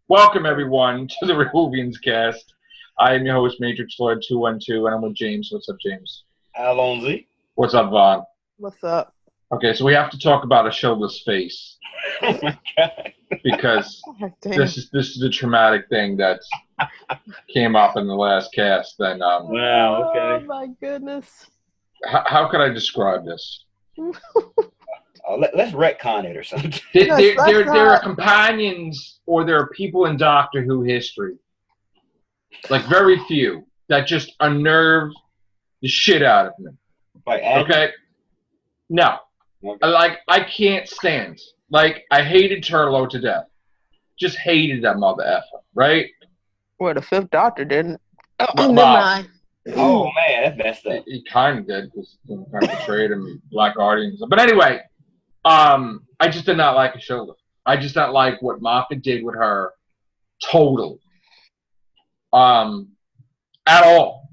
Welcome, everyone, to the Whovians cast. I am your host, Matrix Lord 212, and I'm with James. What's up, James? Alonzi. What's up, Vaughn? What's up? Okay, so we have to talk about a showless face Oh my god. because God damn. this is the traumatic thing that came up in the last cast. And Wow, okay. Oh my goodness. how could I describe this? Let's retcon it or something. There are companions or there are people in Doctor Who history, like very few, that just unnerve the shit out of me. Like Agnes? Okay? No. Okay. I can't stand. I hated Turlo to death. Just hated that mother effer, right? Well, the fifth doctor didn't. Oh, Well, never mind. Oh man, that's messed up. He kind of did because he kind of betrayed him, Black Guardians. But anyway, I just did not like Ashola. I just not like what Moffat did with her, totally. At all.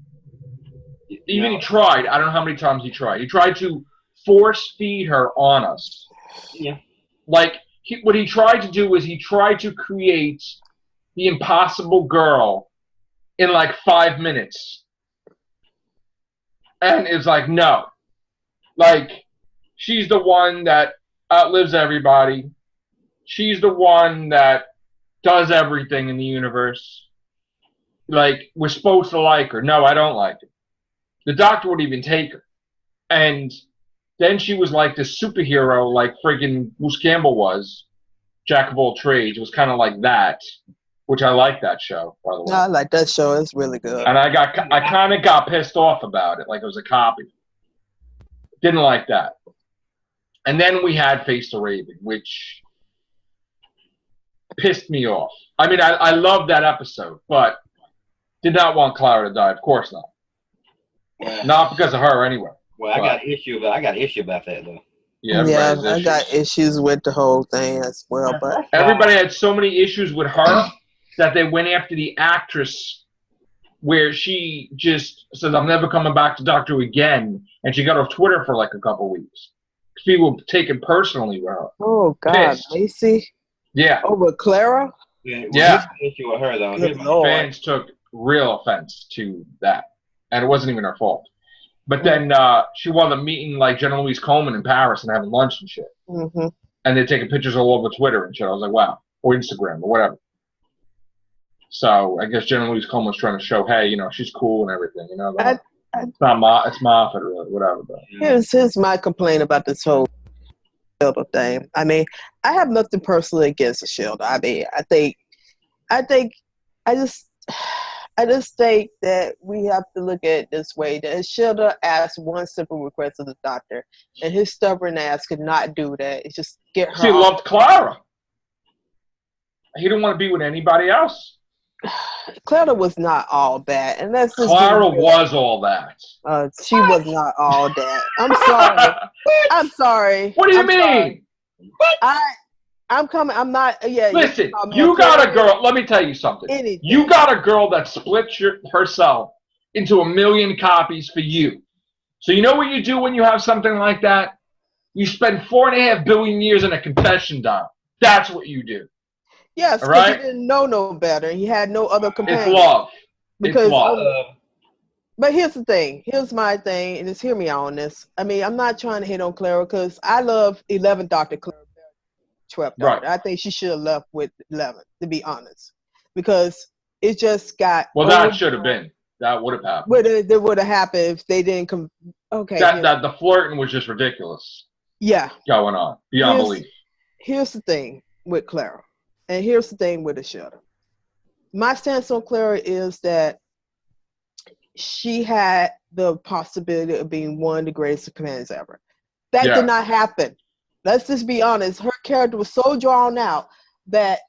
Even he tried. I don't know how many times he tried. He tried to force feed her on us. Yeah. What he tried to do was he tried to create the impossible girl in 5 minutes. And it's no. She's the one that outlives everybody. She's the one that does everything in the universe. We're supposed to like her. No, I don't like her. The Doctor would even take her. And then she was this superhero like friggin' Bruce Campbell was. Jack of all trades. It was kind of like that, which I like that show, by the way. I like that show. It's really good. And I kind of got pissed off about it, like it was a copy. Didn't like that. And then we had Face the Raven, which pissed me off. I mean, I loved that episode, but did not want Clara to die. Of course not. Well, Not because of her, anyway. I got issue about that though. Yeah, I got issues with the whole thing as well. But everybody had so many issues with her that they went after the actress, where she just says, "I'm never coming back to Doctor Who again," and she got off Twitter for a couple weeks. People take it personally with her. oh God, Pissed. Macy. Yeah. Over Clara. Yeah. Yeah. Issue with her though. Good Lord. Fans took real offense to that, and it wasn't even her fault. But then she wound up meeting Jenna Louise Coleman in Paris and having lunch and shit. Mm-hmm. And they're taking pictures all over Twitter and shit. I was like, wow, or Instagram or whatever. So I guess Jenna Louise Coleman was trying to show, hey, she's cool and everything. It's Moffat or whatever. But Here's my complaint about this whole Shielder thing. I mean, I have nothing personally against the Shielder. I mean, I just think that we have to look at it this way. That Shielder asked one simple request of the Doctor, and his stubborn ass could not do that. It's just get her. He loved Clara. He didn't want to be with anybody else. Clara was not all that, and that's just Clara was all that. She was not all that. I'm sorry. I'm sorry. What do you mean? Sorry. I'm coming. I'm not. Yeah. Listen, you got a girl. Let me tell you something. Anything. You got a girl that split herself into 1 million copies for you. So you know what you do when you have something like that? You spend 4.5 billion years in a confession dial. That's what you do. Yes, because right? he didn't know no better. He had no other companion. It's love. Because, it's love. But here's the thing. Here's my thing, and just hear me out on this. I mean, I'm not trying to hit on Clara because I love 11th Doctor Clara. 12th Doctor. Right. I think she should have left with 11, to be honest, because it just got. Well, that should have been. That would have happened. That would have happened if they didn't come. Okay. That the flirting was just ridiculous. Yeah. Going on beyond belief. Here's the thing with Clara, and here's the thing with the Shielder. My stance on Clara is that she had the possibility of being one of the greatest companions ever. That did not happen. Let's just be honest. Her character was so drawn out that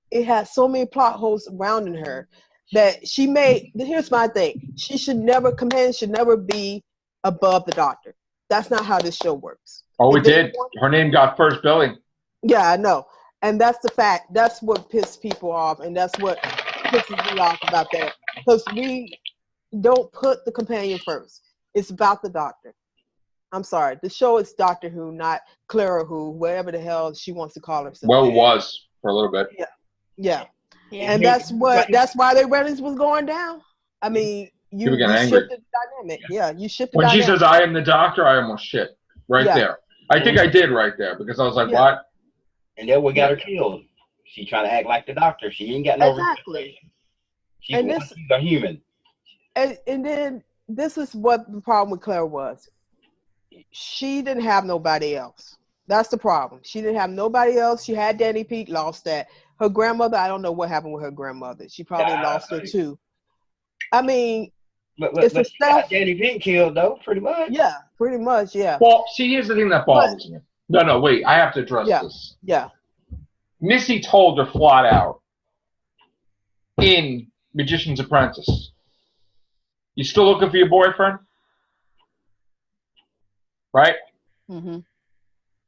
it had so many plot holes surrounding her that she made. Here's my thing. Companion should never be above the Doctor. That's not how this show works. Oh, it did. Her name got first billing. Yeah, I know. And that's the fact. That's what pissed people off. And that's what pisses me off about that. Because we don't put the companion first. It's about the Doctor. I'm sorry. The show is Doctor Who, not Clara Who, whatever the hell she wants to call herself. Well, it was for a little bit. Yeah. Yeah. And that's why their ratings was going down. I mean, you People getting angry. shifted the dynamic. Yeah, you shifted When she dynamic. says, I am the doctor, I almost shit. Right there. I think I did right there because I was like, what? And then we got her killed. She trying to act like the doctor. She ain't got no exactly. She's a human. And then this is what the problem with Clara was. She didn't have nobody else. That's the problem. She didn't have nobody else. She had Danny Pete, lost that. Her grandmother, I don't know what happened with her grandmother. She probably lost her too. I mean, but she got Danny Pete killed though, pretty much. Yeah, pretty much, yeah. Well, see, here's the thing that bothers me. No, wait, I have to address this. Yeah. Missy told her flat out in Magician's Apprentice, you still looking for your boyfriend? Right? Mm-hmm.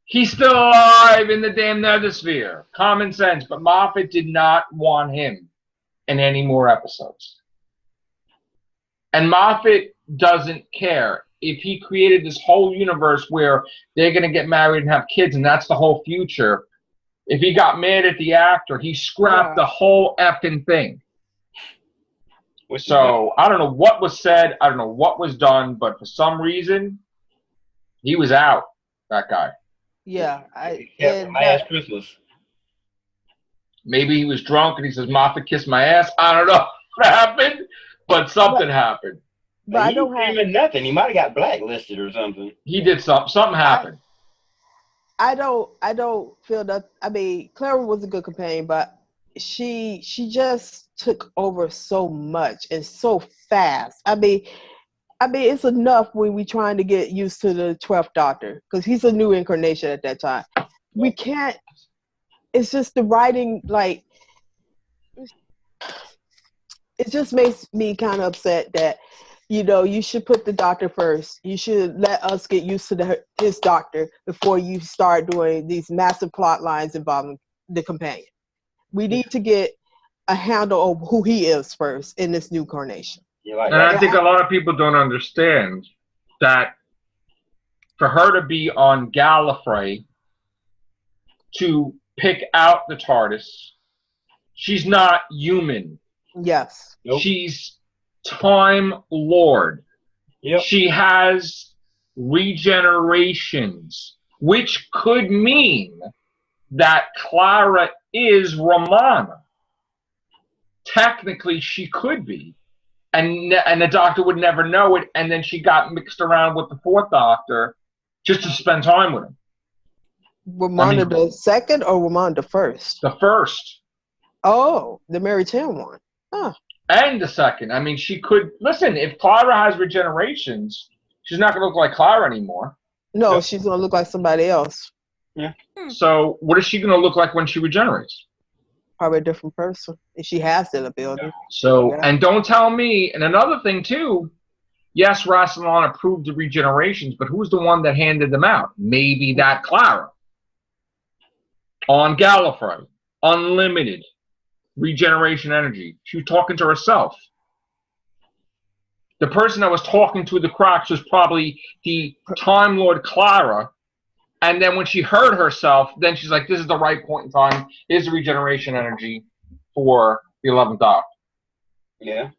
He's still alive in the damn nethersphere. Common sense. But Moffat did not want him in any more episodes. And Moffat doesn't care. If he created this whole universe where they're going to get married and have kids, and that's the whole future, if he got mad at the actor, he scrapped the whole effing thing. So I don't know what was said. I don't know what was done. But for some reason, he was out, that guy. Yeah. Last Christmas. Maybe he was drunk and he says, Moffat kissed my ass. I don't know what happened, but something happened. But I don't have nothing. He might have got blacklisted or something. He did something. Something happened. I don't feel that. I mean, Clara was a good companion, but she just took over so much and so fast. I mean, it's enough when we trying to get used to the 12th Doctor because he's a new incarnation at that time. We can't. It's just the writing, like, it just makes me kind of upset that, you know, you should put the Doctor first. You should let us get used to his Doctor before you start doing these massive plot lines involving the companion. We need to get a handle of who he is first in this new incarnation. And I think a lot of people don't understand that for her to be on Gallifrey to pick out the TARDIS, she's not human. Yes. Nope. She's Time Lord. Yep. She has regenerations, which could mean that Clara is Romana. Technically, she could be. And the Doctor would never know it, and then she got mixed around with the 4th Doctor just to spend time with him. Romana the second or Romana the first? The first. Oh, the Mary Tim one. Huh. And the second. I mean, she could... Listen, if Clara has regenerations, she's not going to look like Clara anymore. No, she's going to look like somebody else. Yeah. So what is she going to look like when she regenerates? Probably a different person, if she has that ability. So, and don't tell me, and another thing too, yes, Rassilon approved the regenerations, but who's the one that handed them out? Maybe that Clara. On Gallifrey, unlimited regeneration energy. She was talking to herself. The person that was talking to the Cracks was probably the Time Lord Clara. And then when she heard herself, then she's like, this is the right point in time. Here's the regeneration energy for the 11th Doctor. Yeah.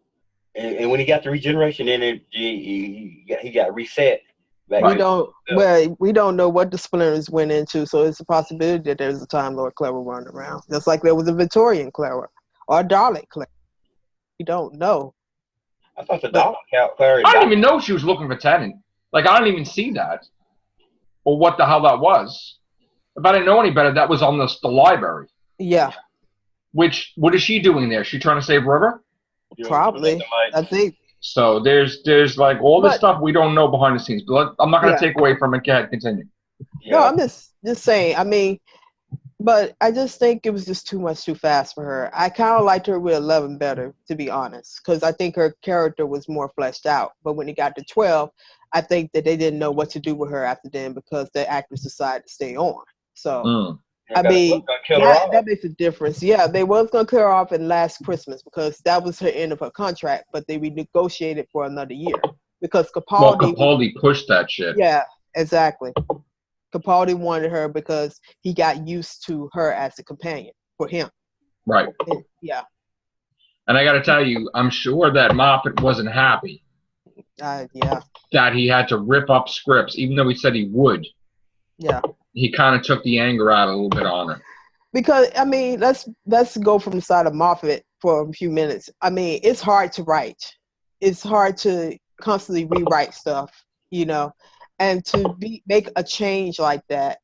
And when he got the regeneration energy, he got reset. We don't know what the splinters went into, so it's a possibility that there's a Time Lord Clara running around. Just like there was a Victorian Clara or a Dalek Clara. We don't know. I thought the Dalek Clara... I didn't even know she was looking for Tennant. Like, I didn't even see that. Or what the hell that was. If I didn't know any better, that was on the library. Yeah. Which, what is she doing there? She trying to save River? Probably. I think. So there's like all this stuff we don't know behind the scenes. But I'm not going to take away from it. Go ahead, continue. Yeah. No, I'm just saying. I mean, but I just think it was just too much too fast for her. I kind of liked her with 11 better, to be honest, because I think her character was more fleshed out. But when it got to 12, I think that they didn't know what to do with her after then because the actors decided to stay on. So, I mean, that makes a difference. Yeah, they was going to kill her off in last Christmas because that was her end of her contract, but they renegotiated for another year because Capaldi pushed that shit. Yeah, exactly. Capaldi wanted her because he got used to her as a companion for him. Right. Yeah. And I got to tell you, I'm sure that Moffat wasn't happy. Yeah. That he had to rip up scripts, even though he said he would. Yeah. He kind of took the anger out a little bit on her. Because I mean, let's go from the side of Moffat for a few minutes. I mean, it's hard to write. It's hard to constantly rewrite stuff, you know, and to make a change like that,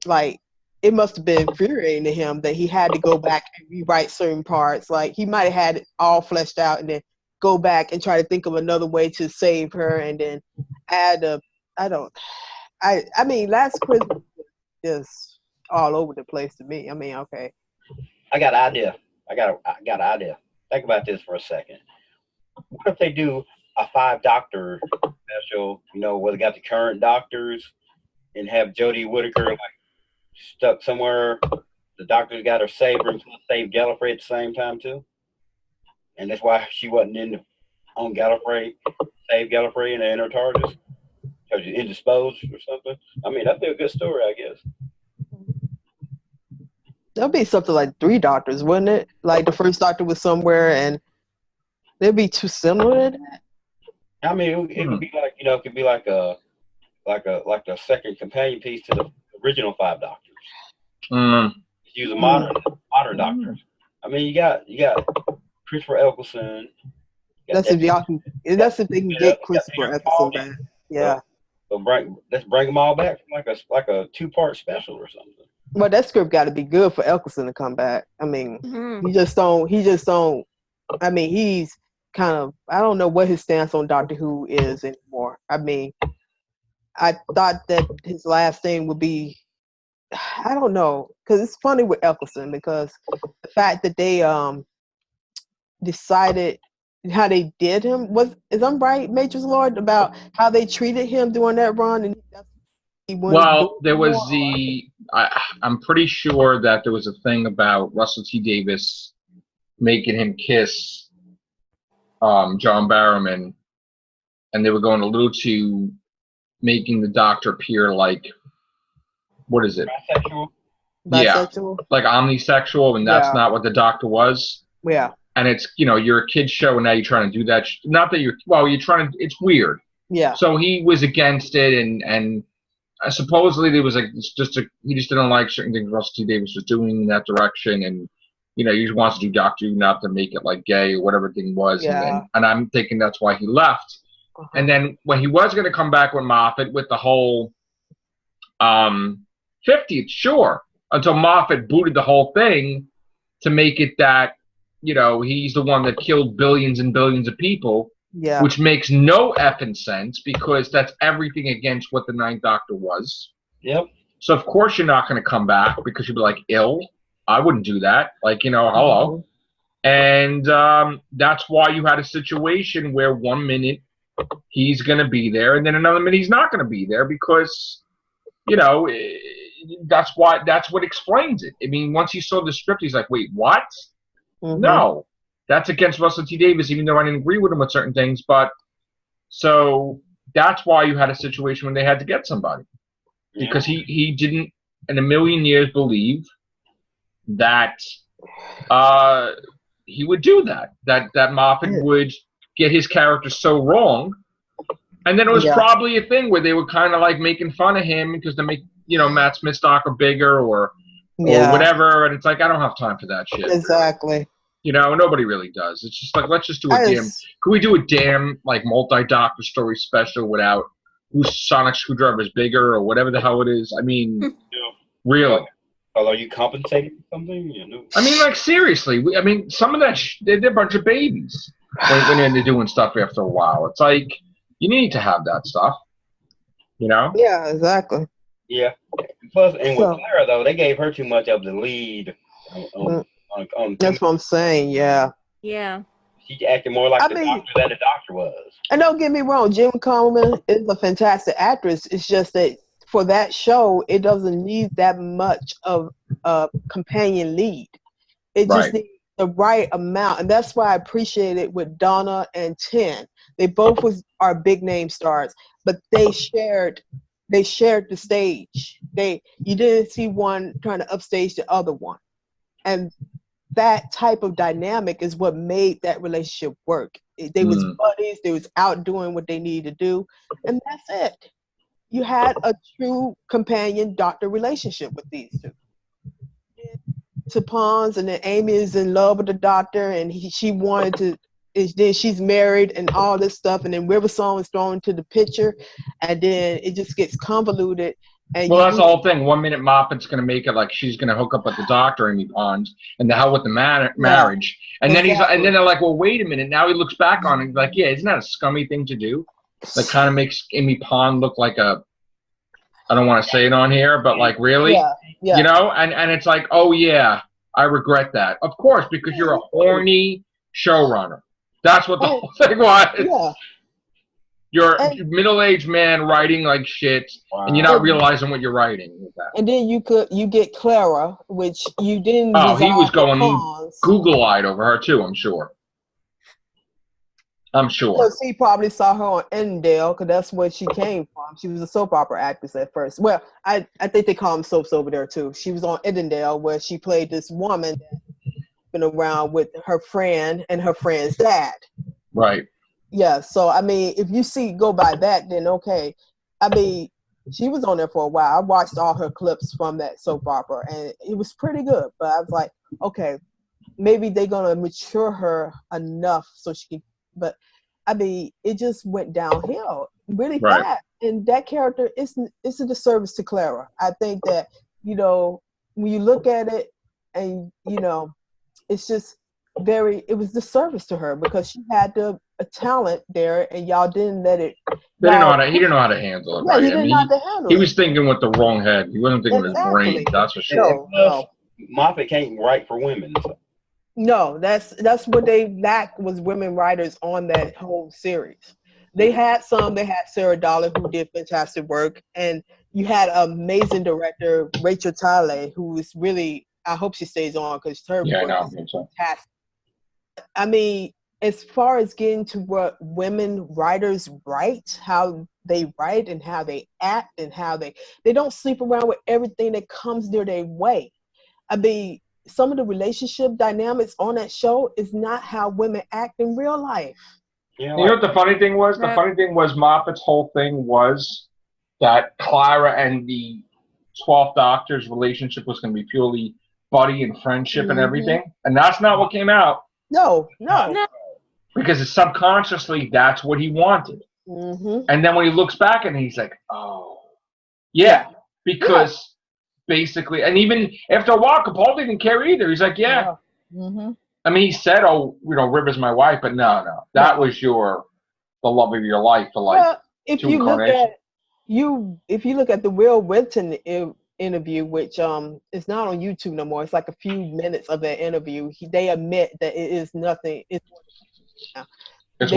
like it must have been infuriating to him that he had to go back and rewrite certain parts. Like he might have had it all fleshed out and then go back and try to think of another way to save her and then add a I mean Last Christmas is all over the place to me. I mean, okay. I got an idea. I got an idea. Think about this for a second. What if they do a 5-doctor special, you know, where they got the current doctors and have Jodie Whittaker like stuck somewhere? The doctors got her saved and save Gallifrey at the same time too. And that's why she wasn't on Gallifrey, save Gallifrey in her TARDIS. Because she's indisposed or something. I mean, that'd be a good story, I guess. There'll be something like 3 doctors, wouldn't it? Like the first doctor was somewhere and they'd be too similar to that. I mean, it would be like, you know, it could be like a second companion piece to the original 5 doctors. Use a modern doctors. I mean, you got Christopher Eccleston. That's if they can get Christopher Eccleston back. Yeah. So let's bring them all back from like a 2-part special or something. Well, that script got to be good for Eccleston to come back. I mean, he just don't. I mean, he's kind of. I don't know what his stance on Doctor Who is anymore. I mean, I thought that his last thing would be. I don't know, because it's funny with Eccleston because the fact that they decided how they did him is I'm right, Matrix Lord, about how they treated him during that run and. There was I'm pretty sure that there was a thing about Russell T Davies making him kiss John Barrowman, and they were going a little to making the Doctor appear like, what is it? Bisexual? Yeah, like omnisexual, and that's not what the Doctor was. Yeah. And it's, you know, you're a kid's show, and now you're trying to do that. Not that you're trying to. It's weird. Yeah. So he was against it, and supposedly there was he just didn't like certain things Russell T Davies was doing in that direction, and you know, he just wants to do Doctor Who, not to make it like gay or whatever thing was. Yeah. And I'm thinking that's why he left. And then when he was going to come back with Moffat with the whole 50th, sure, until Moffat booted the whole thing to make it that, you know, he's the one that killed billions and billions of people. Yeah. Which makes no effing sense because that's everything against what the Ninth Doctor was. Yep. So of course you're not going to come back because you'll be like, ill. I wouldn't do that. Like, you know, hello. And that's why you had a situation where 1 minute he's going to be there and then another minute he's not going to be there because, you know, that's what explains it. I mean, once he saw the script, he's like, wait, what? No. That's against Russell T Davies, even though I didn't agree with him with certain things. But so that's why you had a situation when they had to get somebody. Because he didn't in a million years believe that he would do that. That Moffat would get his character so wrong. And then it was probably a thing where they were kind of like making fun of him because they make, you know, Matt Smith's Doctor bigger or whatever. And it's like, I don't have time for that shit. Exactly. You know, nobody really does. It's just like, let's just do can we do a damn, like, multi-Doctor story special without whose sonic screwdriver is bigger or whatever the hell it is? I mean, really. Are you compensating for something? You know? I mean, like, seriously. I mean, some of that, they're a bunch of babies when they're doing stuff after a while. It's like, you need to have that stuff, you know? Yeah, exactly. Yeah. Plus, and with Clara, though, they gave her too much of the lead on that's what I'm saying, yeah. Yeah. She acted more like Doctor than the Doctor was. And don't get me wrong, Jim Coleman is a fantastic actress. It's just that for that show, it doesn't need that much of a companion lead. It just needs the right amount. And that's why I appreciate it with Donna and Ten. They both are big name stars, but they shared the stage. You didn't see one trying to upstage the other one. And that type of dynamic is what made that relationship work. They was buddies. They was out doing what they needed to do, and that's it. You had a true companion-doctor relationship with these two. To Pons, and then Amy is in love with the doctor, and she wanted to. Then she's married and all this stuff, and then River Song is thrown into the picture, and then it just gets convoluted. And well, that's the whole thing. 1 minute Moffat's going to make it like she's going to hook up with the doctor, Amy Pons, and the hell with the marriage. And then and then they're like, well, wait a minute. Now he looks back on it and like, yeah, isn't that a scummy thing to do? That kind of makes Amy Pond look like a, I don't want to say it on here, but like really, you know? And it's like, oh yeah, I regret that. Of course, because you're a horny showrunner. That's what the whole thing was. Yeah. You're a middle-aged man writing like shit, and you're not realizing what you're writing with that. And then you get Clara, which you didn't. Oh, he was going Google-eyed over her too. I'm sure. Because he probably saw her on Endale, because that's where she came from. She was a soap opera actress at first. Well, I think they call them soaps over there too. She was on Endale, where she played this woman that's been around with her friend and her friend's dad. Right. Yeah. So I mean, if you go by that, then okay. I mean, she was on there for a while. I watched all her clips from that soap opera, and it was pretty good. But I was like, okay, maybe they're gonna mature her enough so she can. But I mean, it just went downhill really fast. And that character it's a disservice to Clara. I think that, you know, when you look at it and, you know, it's just it was disservice to her because she had a talent there and y'all didn't let it. He didn't know how to handle it. Yeah, right? He didn't know how to handle it. He was thinking with the wrong head. He wasn't thinking with his brain. That's for sure. No. Moffat can't write for women. So. No, that's what they lacked was women writers on that whole series. They had Sarah Dollar who did fantastic work, and you had an amazing director, Rachel Taylor, who is really, I hope she stays on because her work is fantastic. I mean, as far as getting to what women writers write, how they write and how they act and how they don't sleep around with everything that comes their way. I mean, some of the relationship dynamics on that show is not how women act in real life. You know what the funny thing was? The funny thing was Moffat's whole thing was that Clara and the 12th Doctor's relationship was going to be purely buddy and friendship and everything. And that's not what came out. No. Because subconsciously, that's what he wanted. And then when he looks back and he's like, oh, yeah, because basically, and even after a while, Capaldi didn't care either. He's like, yeah. I mean, he said, oh, you know, River's my wife, but no. That was the love of your life for like if you look at the Will Wynton interview, which is not on YouTube no more. It's like a few minutes of that interview. They admit that it is nothing. It's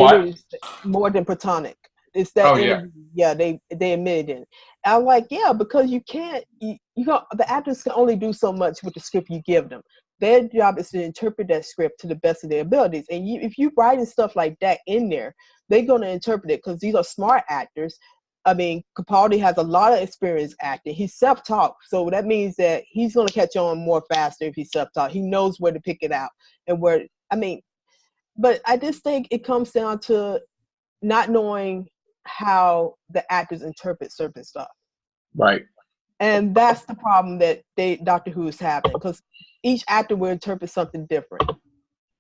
more than platonic. It's that interview. Yeah, they admitted it. I'm like, yeah, because you can't. The actors can only do so much with the script you give them. Their job is to interpret that script to the best of their abilities. And if you writing stuff like that in there, they're going to interpret it because these are smart actors. I mean, Capaldi has a lot of experience acting. He's self-taught, so that means that he's going to catch on more faster if he's self-taught. He knows where to pick it out and where. I mean, but I just think it comes down to not knowing how the actors interpret certain stuff. Right. And that's the problem that Doctor Who is having, because each actor will interpret something different.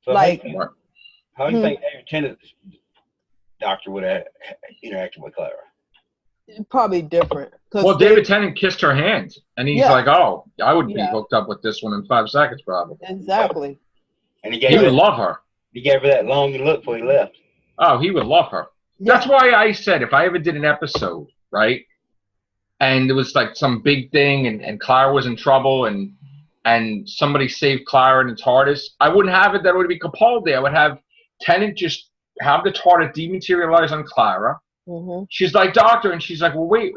So like, how do you think David Tennant's Doctor would have interacted with Clara? Probably different. Well, David Tennant kissed her hand, and he's like, "Oh, I would be hooked up with this one in 5 seconds, probably." Exactly. And he would love her. He gave her that long look before he left. Oh, he would love her. Yeah. That's why I said if I ever did an episode, right, and it was like some big thing, and Clara was in trouble, and somebody saved Clara in the TARDIS, I wouldn't have it that it would be Capaldi. I would have Tennant just have the TARDIS dematerialize on Clara. She's like, Doctor, and she's like, well, wait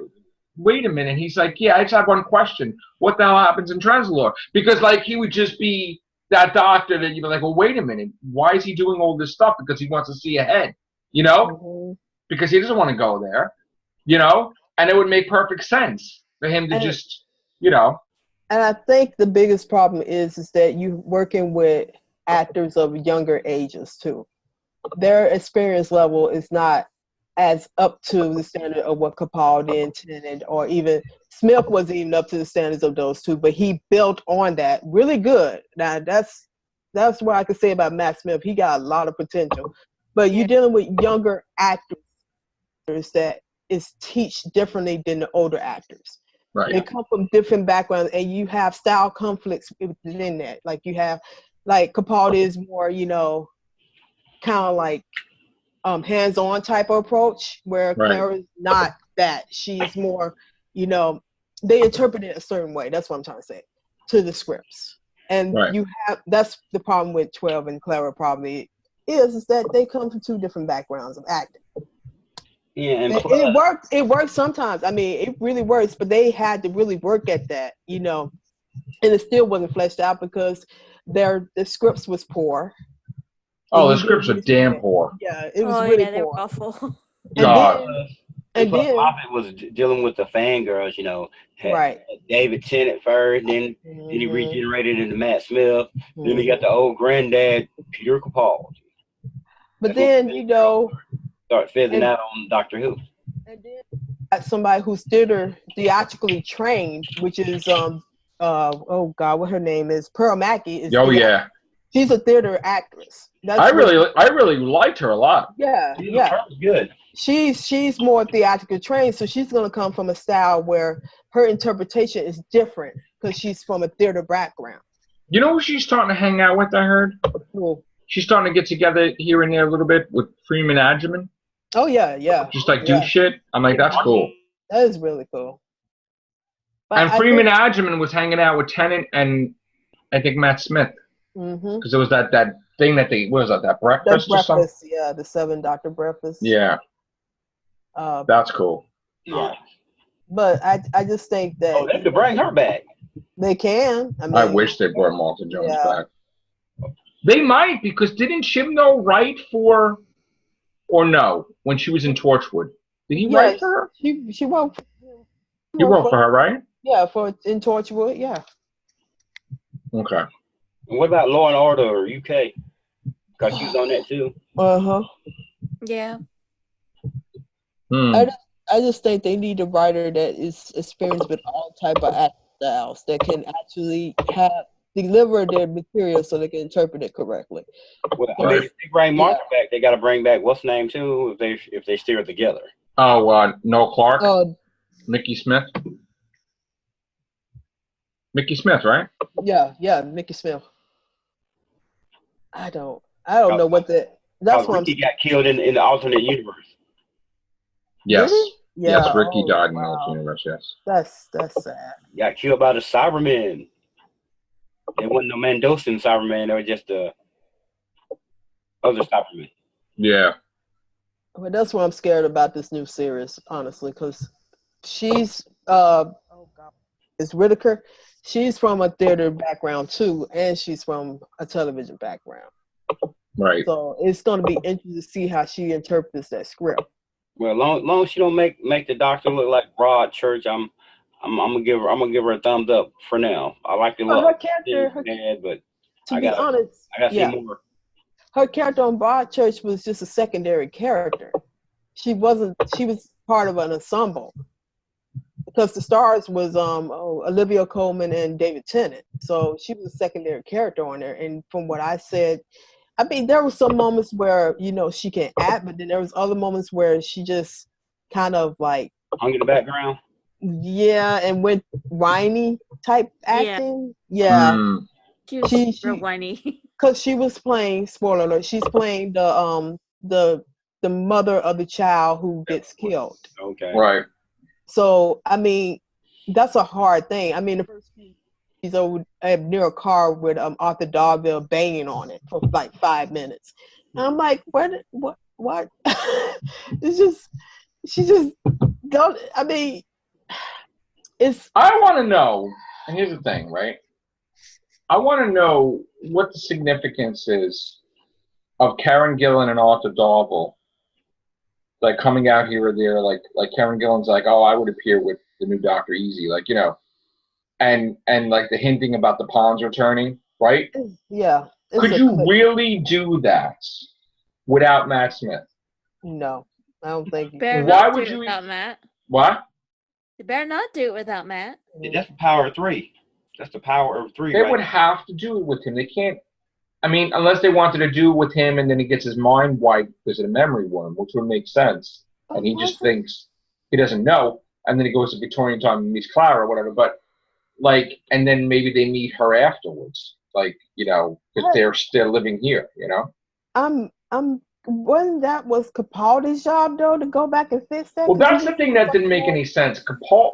a minute. He's like, yeah, I just have one question. What the hell happens in Translore? Because like he would just be that doctor that you'd be like, well, wait a minute. Why is he doing all this stuff? Because he wants to see ahead, you know? Because he doesn't want to go there, you know? And it would make perfect sense for him to just, you know. And I think the biggest problem is that you're working with actors of younger ages too. Their experience level is not as up to the standard of what Capaldi and Tennant, or even Smith wasn't even up to the standards of those two, but he built on that really good. Now that's what I could say about Matt Smith. He got a lot of potential, but you're dealing with younger actors that is teach differently than the older actors. Right. They come from different backgrounds, and you have style conflicts within that. Like you have, like Capaldi is more, you know, kind of like hands-on type of approach, where Clara's not that. She's more, you know, they interpret it a certain way. That's what I'm trying to say to the scripts. And you have, that's the problem with 12 and Clara probably is that they come from two different backgrounds of acting. Yeah, and it works sometimes. I mean, it really works, but they had to really work at that, you know, and it still wasn't fleshed out because the scripts was poor. Oh, the scripts are damn poor. Yeah, it was really poor. They were awful. God. And then Moffat was dealing with the fangirls, you know. Had David Tennant first, then he regenerated into Matt Smith. Then he got the old granddad, Peter Capaldi. But then, you know, start fizzing out on Doctor Who. And then somebody who's theatrically trained, which is oh God, what her name is? Pearl Mackie. She's a theater actress. I really liked her a lot. Yeah. Good. She's more theatrically trained, so she's gonna come from a style where her interpretation is different because she's from a theater background. You know who she's starting to hang out with, I heard? Cool. She's starting to get together here and there a little bit with Freeman Agyeman. Oh yeah. Just like do shit. I'm like, that's cool. That is really cool. But and Freeman Agyeman was hanging out with Tennant and I think Matt Smith. Because it was that thing that they, what was that breakfast or something? Yeah, the 7 Doctor breakfast. Yeah. That's cool. Yeah. But I just think that they could bring her back. They can. I mean, I wish they brought Martha Jones back. They might, because didn't Chibnall write for, or no, when she was in Torchwood? Did he write for her? She wrote. You wrote for her, right? Yeah, in Torchwood, yeah. Okay. And what about Law and Order UK? Because she was on that too. Yeah. I just think they need a writer that is experienced with all type of acting styles that can actually deliver their material so they can interpret it correctly. Well, if they bring Martha back, they got to bring back what's name too if they steer together. Oh, Noel Clark. Mickey Smith. Mickey Smith, right? Yeah, Mickey Smith. I don't know what that's what Ricky got killed in the alternate universe. Yes. Really? Yeah. Yes, Ricky died in the alternate universe, yes. That's sad. He got killed by the Cybermen. There wasn't no Mendoza Cyberman, there was just the other Cybermen. Yeah. But that's what I'm scared about this new series, honestly, because she's is Whitaker. She's from a theater background too, and she's from a television background. Right. So it's going to be interesting to see how she interprets that script. Well, long as she don't make the Doctor look like Broadchurch, I'm gonna give her a thumbs up for now. I like the look. Her character, but to be honest, I gotta see more. Her character on Broadchurch was just a secondary character. She was part of an ensemble. Because the stars was Olivia Colman and David Tennant. So she was a secondary character on there. And from what I said, I mean, there were some moments where, you know, she can act, but then there was other moments where she just kind of like hung in the background. Yeah, and went whiny type acting. Yeah. She was real whiny. Because she was playing, spoiler alert, she's playing the mother of the child who gets killed. Okay. Right. So, I mean, that's a hard thing. I mean, the first few she's over near a car with Arthur Darville banging on it for like 5 minutes. And I'm like, what? It's just, she just don't, I mean, I want to know, and here's the thing, right? I want to know what the significance is of Karen Gillan and Arthur Darville like coming out here or there, like Karen Gillan's like, oh, I would appear with the new Dr. Easy, like, you know, and like the hinting about the pawns returning, right? Yeah. Could you really do that without Matt Smith? No, I don't think you Better can. Why not would do you it without Matt. What? You better not do it without Matt. That's the power of 3. That's the power of 3, They right? would have to do it with him. They can't. I mean, unless they wanted to do it with him and then he gets his mind wiped because of the memory worm, which would make sense. And he just thinks he doesn't know. And then he goes to Victorian time and meets Clara or whatever. But, like, and then maybe they meet her afterwards. Like, you know, because they're still living here, you know? When that was Capaldi's job, though, to go back and fix that? Well, that's the thing that didn't make any sense.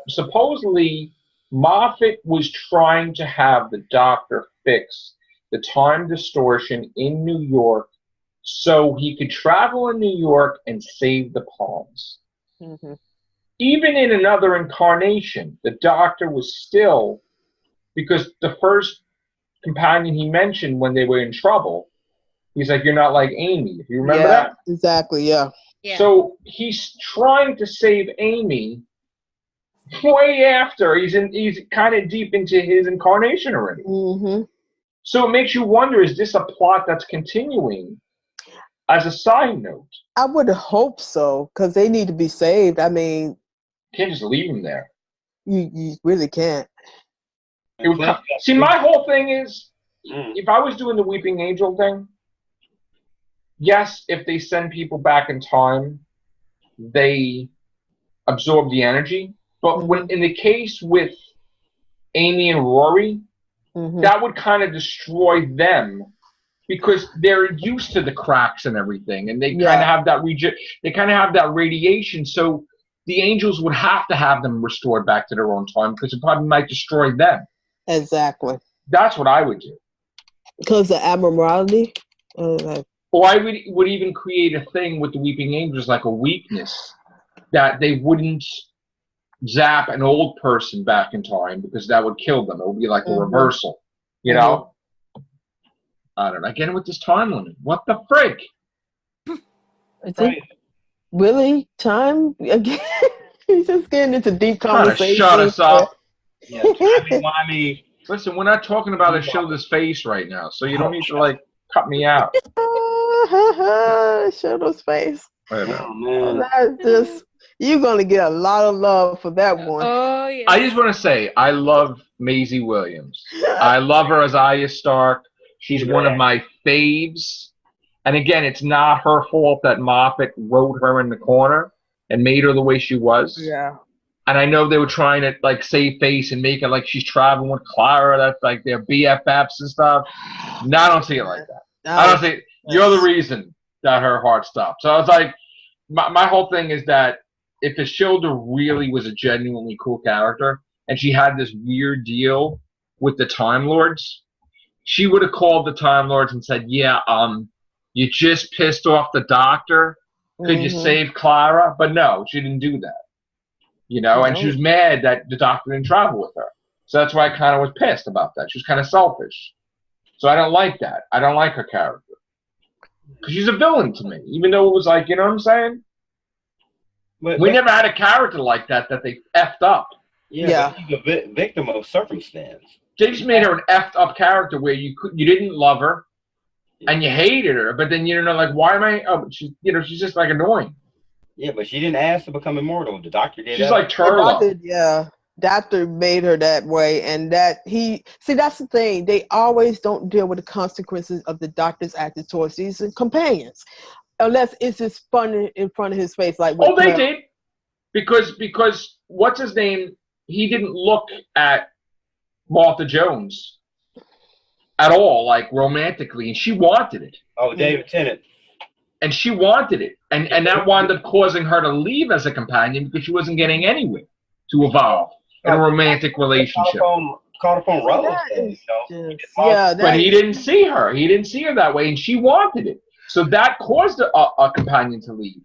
Supposedly, Moffat was trying to have the Doctor fix the time distortion in New York so he could travel in New York and save the Palms. Mm-hmm. Even in another incarnation, the Doctor was still, because the first companion he mentioned when they were in trouble, he's like, "You're not like Amy." If you remember that? Exactly, yeah. So he's trying to save Amy way after he's kind of deep into his incarnation already. Mm-hmm. So it makes you wonder, is this a plot that's continuing as a side note? I would hope so, because they need to be saved. I mean, You can't just leave him there. you really can't. See, my whole thing is, if I was doing the Weeping Angel thing, yes, if they send people back in time, they absorb the energy. But when in the case with Amy and Rory, that would kind of destroy them because they're used to the cracks and everything, and they kind of have that they kind of have that radiation. So the angels would have to have them restored back to their own time because it probably might destroy them. Exactly. That's what I would do. Because the abnormality. Or I would even create a thing with the Weeping Angels, like a weakness, that they wouldn't zap an old person back in time because that would kill them. It would be like a reversal, you know? I don't know. Again with this time limit. What the frig? Really? Time? Again? He's just getting into deep conversation. Shut us up. Yeah, timey-wimey. Listen, we're not talking about a show this face right now, so you don't need to, like, cut me out. Show those face. Oh, man. That's just, you're going to get a lot of love for that one. Oh, yeah. I just want to say, I love Maisie Williams. I love her as Arya Stark. She's one of my faves. And again, it's not her fault that Moffat wrote her in the corner and made her the way she was. Yeah. And I know they were trying to, like, save face and make it like she's traveling with Clara. That's like their BFFs and stuff. No, I don't see it like that. I don't see you're the reason that her heart stopped. So I was like, my whole thing is that if Ishilda really was a genuinely cool character and she had this weird deal with the Time Lords, she would have called the Time Lords and said, "Yeah, you just pissed off the Doctor. Could you save Clara?" But no, she didn't do that. You know, and she was mad that the Doctor didn't travel with her. So that's why I kind of was pissed about that. She was kind of selfish. So I don't like that. I don't like her character. Because she's a villain to me, even though it was like, you know what I'm saying? We never had a character like that they effed up. Yeah. She's a victim of circumstance. They just made her an effed up character where you didn't love her and you hated her, but then you know, like, why am I? Oh, she's just like annoying. Yeah, but she didn't ask to become immortal. The Doctor did. She's like Turlo. Yeah. Doctor made her that way, and that's the thing. They always don't deal with the consequences of the Doctor's actions towards these companions, unless it's just fun in front of his face. Like, they did, because what's his name? He didn't look at Martha Jones at all, like romantically, and she wanted it. Oh, David Tennant. And she wanted it, and that wound up causing her to leave as a companion because she wasn't getting anywhere to evolve in a romantic relationship. Caught up on Rose. But he didn't see her. He didn't see her that way, and she wanted it. So that caused a companion to leave.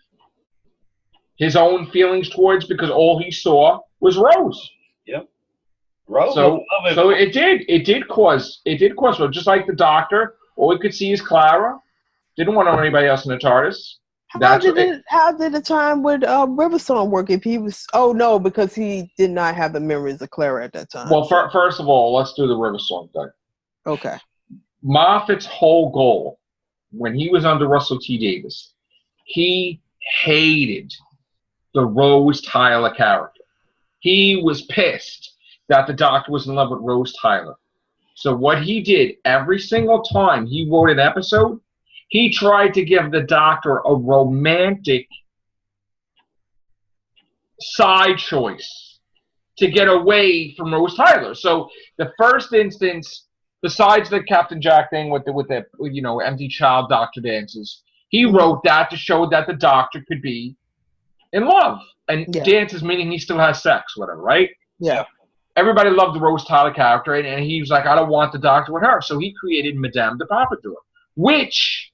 His own feelings towards, because all he saw was Rose. Yep. Rose. So it did cause, just like the Doctor. All he could see is Clara. Didn't want anybody else in the TARDIS. How did the time with River Song work? If he was, oh no, because he did not have the memories of Clara at that time. Well, first of all, let's do the River Song thing. Okay. Moffat's whole goal, when he was under Russell T Davies, he hated the Rose Tyler character. He was pissed that the Doctor was in love with Rose Tyler. So what he did every single time he wrote an episode, he tried to give the Doctor a romantic side choice to get away from Rose Tyler. So the first instance, besides the Captain Jack thing with the empty child Doctor dances, he wrote that to show that the Doctor could be in love. And dances meaning he still has sex, whatever, right? Yeah. Everybody loved the Rose Tyler character, and he was like, I don't want the Doctor with her. So he created Madame de Pompadour, which,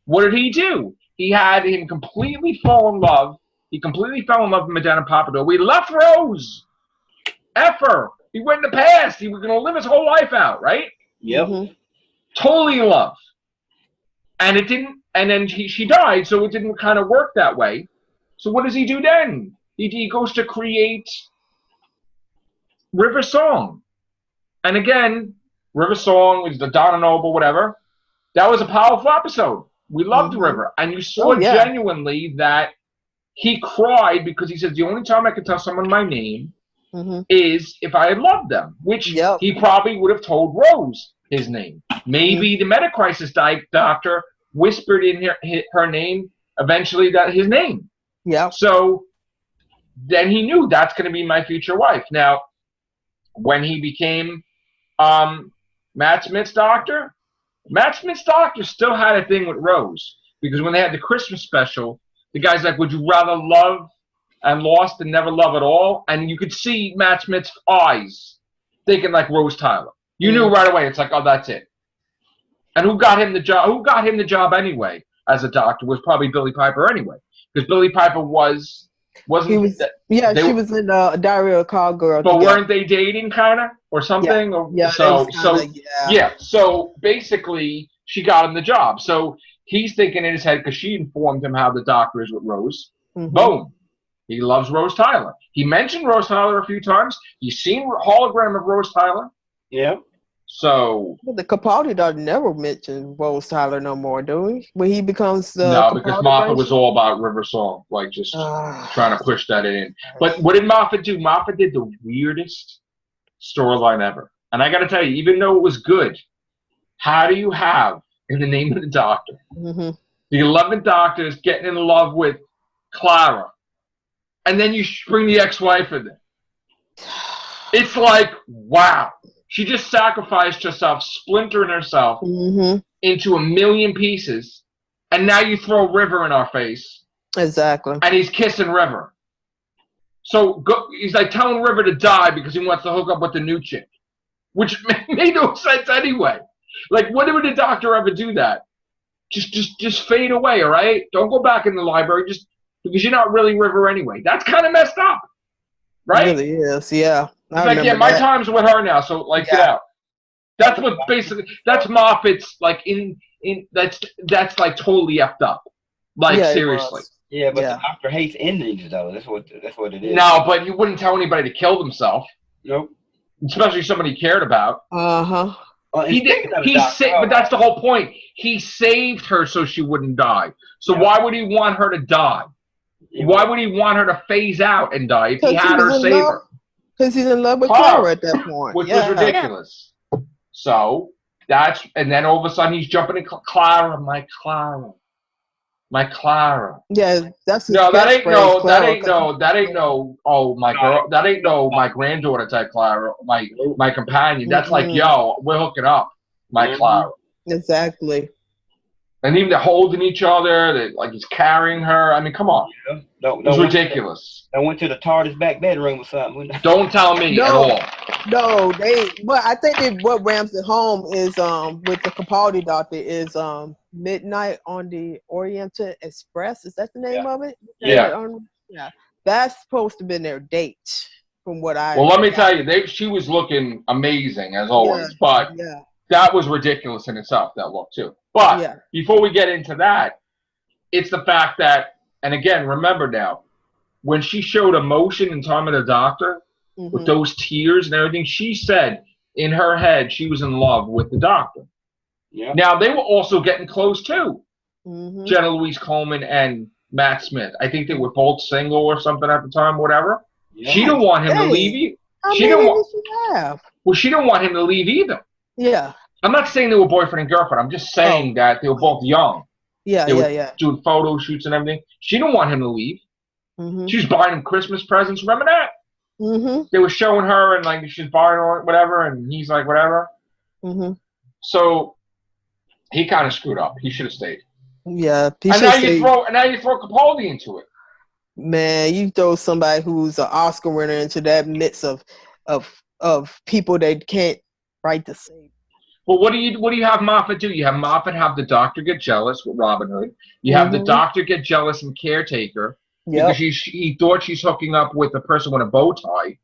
what did he do? He had him completely fall in love. He completely fell in love with Madame de Pompadour. We left Rose. F her. He went in the past. He was going to live his whole life out, right? Yep. Totally in love. And it didn't, and then she died, so it didn't kind of work that way. So what does he do then? He goes to create River Song. And again, River Song is the Donna Noble, whatever. That was a powerful episode. We loved River. And you saw genuinely that he cried because he said, the only time I can tell someone my name is if I had loved them, which he probably would have told Rose his name. Maybe the Metacrisis doctor whispered in her name, eventually, that his name. Yeah. So then he knew that's going to be my future wife. Now, when he became Matt Smith's doctor still had a thing with Rose. Because when they had the Christmas special, the guy's like, would you rather love and lost than never love at all? And you could see Matt Smith's eyes thinking like Rose Tyler. You knew right away. It's like, oh, that's it. And who got him the job? Who got him the job anyway as a doctor was probably Billie Piper anyway. Because Billie Piper wasn't. She was in Diary of a Call Girl. But weren't they dating kind of or something? Yeah. So basically, she got him the job. So he's thinking in his head because she informed him how the Doctor is with Rose. Boom. He loves Rose Tyler. He mentioned Rose Tyler a few times. You've seen a hologram of Rose Tyler. Yeah. So the Capaldi daughter never mentioned Rose Tyler no more, do we? When he becomes no, because Moffat was all about River Song, like just trying to push that in. But what did Moffat do? Moffat did the weirdest storyline ever. And I got to tell you, even though it was good, how do you have in the name of the Doctor the 11th Doctor is getting in love with Clara, and then you bring the ex-wife in there? It's like, wow. She just sacrificed herself, splintering herself into a million pieces, and now you throw River in our face. Exactly. And he's kissing River. So he's like telling River to die because he wants to hook up with the new chick, which made no sense anyway. Like, when would the Doctor ever do that? Just fade away, all right? Don't go back in the library, just because you're not really River anyway. That's kind of messed up, right? It really is, yeah. It's like, yeah, my time's with her now, so like get out. That's what basically. That's Moffat's like that's like totally effed up. Like seriously. Yeah, but the Doctor hates endings though. That's what it is. No, but you wouldn't tell anybody to kill themselves. Nope. Especially somebody he cared about. He did. But that's the whole point. He saved her so she wouldn't die. So why would he want her to die? Why would he want her to phase out and die if he had her save her? Because he's in love with Clara at that point. Which was ridiculous. So, and then all of a sudden he's jumping in Clara, my Clara. Yeah, that's his that ain't no, oh, my girl, that ain't no, my granddaughter type Clara, my companion. That's like, yo, we're hooking up, my Clara. Exactly. And even they're holding each other, like he's carrying her. I mean, come on. It's ridiculous. I went to the TARDIS back bedroom or something. Don't tell me at all. No, I think what rams it home is with the Capaldi Doctor is Midnight on the Oriental Express. Is that the name of it? Yeah. That's supposed to have been their date from what I. Well, let me tell you, she was looking amazing as always, but that was ridiculous in itself. That look too. But before we get into that, it's the fact that, and again, remember now, when she showed emotion in time of the doctor, with those tears and everything, she said in her head she was in love with the doctor. Yeah. Now, they were also getting close, too. Jenna Louise Coleman and Matt Smith. I think they were both single or something at the time, whatever. Yeah. She didn't want him to leave. She didn't want him to leave either. Yeah. I'm not saying they were boyfriend and girlfriend. I'm just saying that they were both young. They were doing photo shoots and everything. She didn't want him to leave. She was buying him Christmas presents. Remember that? They were showing her and like she's buying her whatever, and he's like whatever. So he kind of screwed up. He should have stayed. Yeah. And now you throw Capaldi into it. Man, you throw somebody who's an Oscar winner into that midst of people that can't write the same. Well, what do you have Moffat do? You have Moffat have the doctor get jealous with Robin Hood. You have the doctor get jealous and Caretaker because he thought she's hooking up with a person with a bow tie.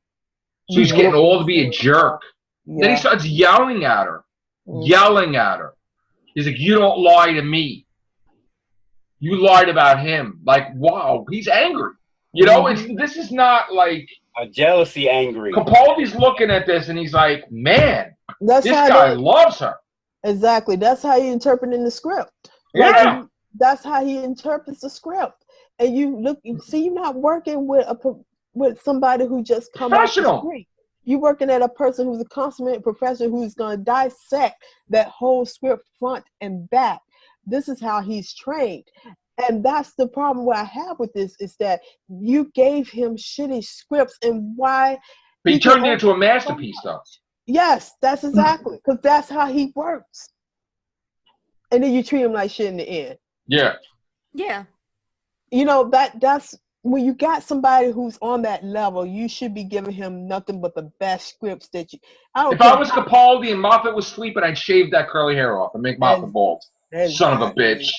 So he's getting all to be a jerk. Then he starts yelling at her. He's like, you don't lie to me. You lied about him. Like, wow, he's angry. You know, this is not like a jealousy angry. Capaldi's looking at this and he's like, man, this guy loves her. Exactly. That's how you interpret in the script. Yeah. That's how he interprets the script. And you see, you're not working with somebody who just come out the street. You're working at a person who's a consummate professional who's going to dissect that whole script front and back. This is how he's trained. And that's the problem what I have with this is that you gave him shitty scripts and why. But he turned it into a masterpiece, though. Yes, that's exactly. Because that's how he works. And then you treat him like shit in the end. Yeah. Yeah. You know, that's when you got somebody who's on that level, you should be giving him nothing but the best scripts that you. If I was Capaldi and Moffat was sleeping, I'd shave that curly hair off and make Moffat bald. Son of a bitch.